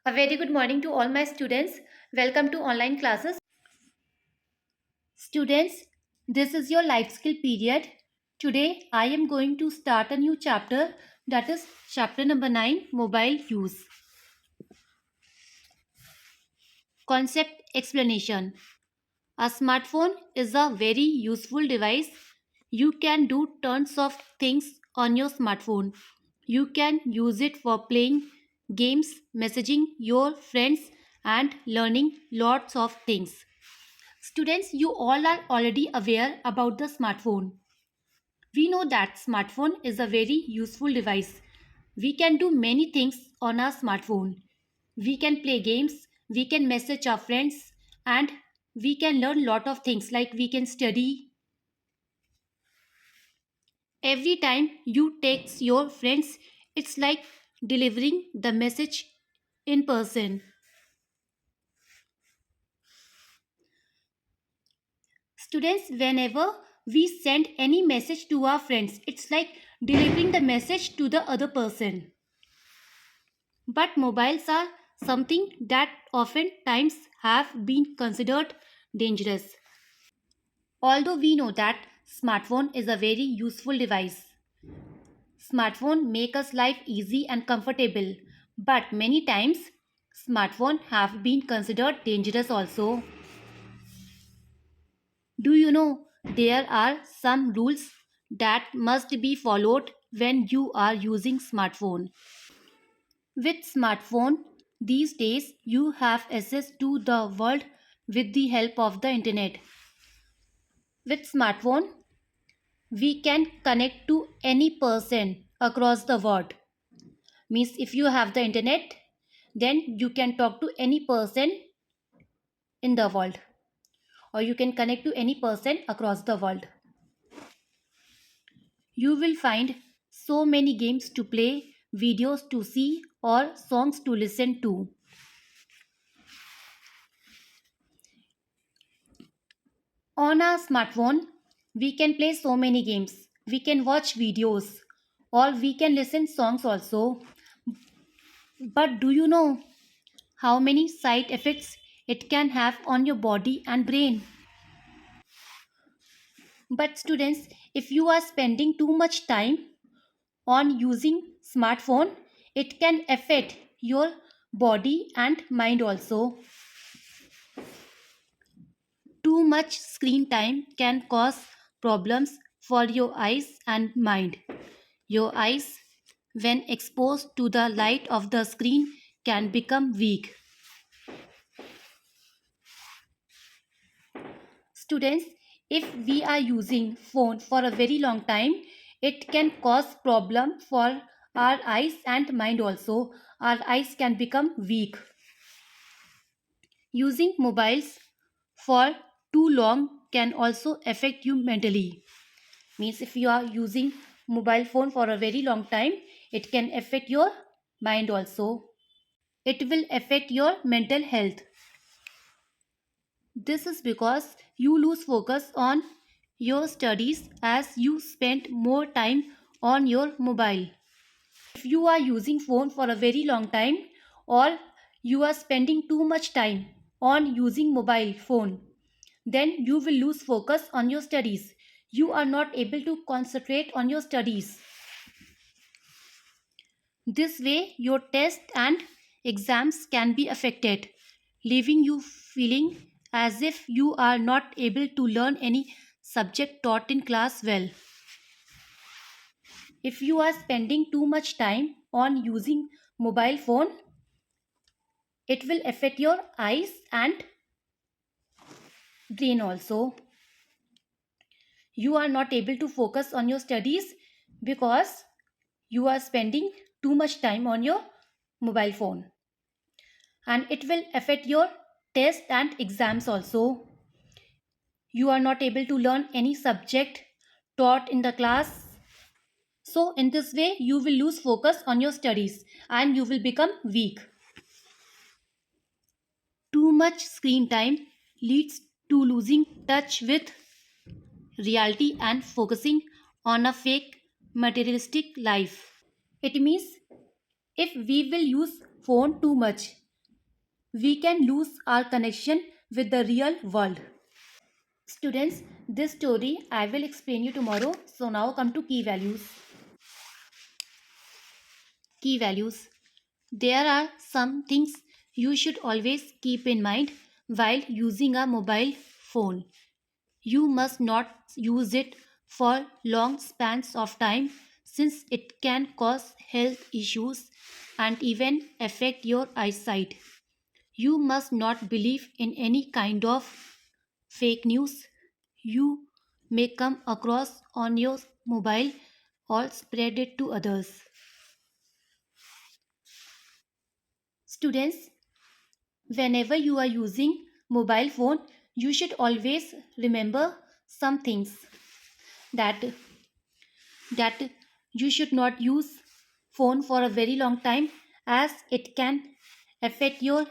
A very good morning to all my students. Welcome to online classes. Students, this is your life skill period. Today I am going to start a new chapter, that is chapter number 9, mobile use. Concept explanation. A smartphone is a very useful device. You can do tons of things on your smartphone. You can use it for playing games, messaging your friends, and learning lots of things. Students, you all are already aware about the smartphone. We know that smartphone is a very useful device. We can do many things on our smartphone. We can play games, we can message our friends, and we can learn lot of things like we can study. Every time you text your friends, it's like delivering the message in person. Students, whenever we send any message to our friends, it's like delivering the message to the other person. But mobiles are something that oftentimes have been considered dangerous. Although we know that smartphone is a very useful device. Smartphone make us life easy and comfortable. But many times smartphone have been considered dangerous also. Do you know there are some rules that must be followed when you are using smartphone? With smartphone these days you have access to the world with the help of the internet. With smartphone we can connect to any person across the world. Means if you have the internet then you can talk to any person in the world or you can connect to any person across the world. You will find so many games to play, videos to see, or songs to listen to. On our smartphone, we can play so many games. We can watch videos or we can listen songs also. But do you know how many side effects it can have on your body and brain? But students, if you are spending too much time on using smartphone, it can affect your body and mind also. Too much screen time can cause problems for your eyes and mind. Your eyes, when exposed to the light of the screen, can become weak. Students, if we are using phone for a very long time, it can cause problem for our eyes and mind also. Our eyes can become weak. Using mobiles for too long can also affect you mentally. Means if you are using mobile phone for a very long time, it can affect your mind also. It will affect your mental health. This is because you lose focus on your studies as you spend more time on your mobile. If you are using phone for a very long time or you are spending too much time on using mobile phone, then you will lose focus on your studies. You are not able to concentrate on your studies. This way, your test and exams can be affected, leaving you feeling as if you are not able to learn any subject taught in class well. If you are spending too much time on using mobile phone, it will affect your eyes and brain also. You are not able to focus on your studies because you are spending too much time on your mobile phone, and it will affect your test and exams also. You are not able to learn any subject taught in the class. So in this way you will lose focus on your studies and you will become weak. Too much screen time leads to losing touch with reality and focusing on a fake materialistic life. It means if we will use phone too much, we can lose our connection with the real world. Students, this story I will explain you tomorrow. So now come to key values. Key values. There are some things you should always keep in mind while using a mobile phone. You must not use it for long spans of time since it can cause health issues and even affect your eyesight. You must not believe in any kind of fake news you may come across on your mobile or spread it to others. Students, whenever you are using mobile phone, you should always remember some things that that you should not use phone for a very long time as it can affect your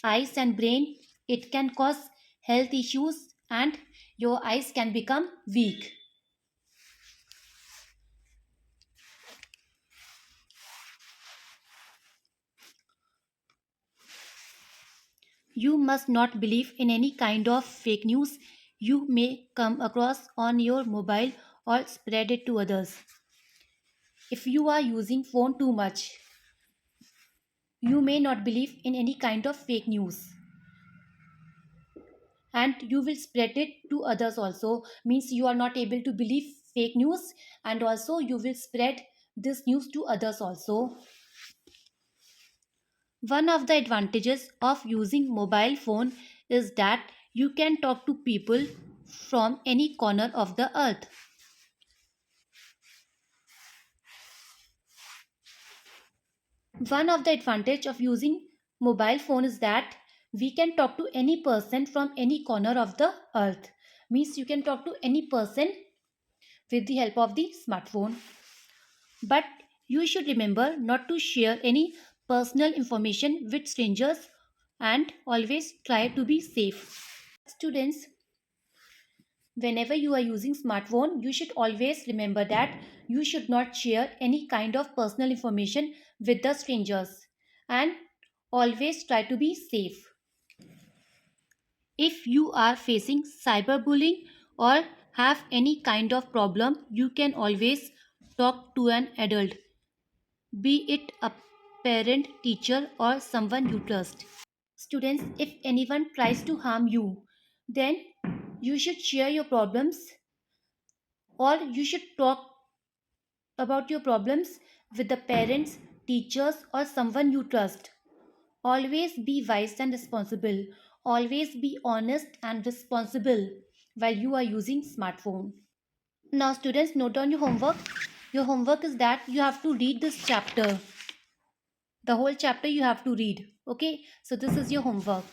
eyes and brain. It can cause health issues and your eyes can become weak. You must not believe in any kind of fake news you may come across on your mobile or spread it to others. If you are using phone too much, you may not believe in any kind of fake news and you will spread it to others also. Means you are not able to believe fake news and also you will spread this news to others also. One of the advantages of using mobile phone is that you can talk to people from any corner of the earth. One of the advantage of using mobile phone is that we can talk to any person from any corner of the earth. Means you can talk to any person with the help of the smartphone. But you should remember not to share any personal information with strangers and always try to be safe. Students, whenever you are using smartphone, you should always remember that you should not share any kind of personal information with the strangers and always try to be safe. If you are facing cyberbullying or have any kind of problem, you can always talk to an adult, be it a parent, teacher, or someone you trust. Students, if anyone tries to harm you, then you should share your problems or you should talk about your problems with the parents, teachers, or someone you trust. Always be wise and responsible. Always be honest and responsible while you are using smartphone. Now students, note down your homework. Your homework is that you have to read this chapter. The whole chapter you have to read. Okay? So this is your homework.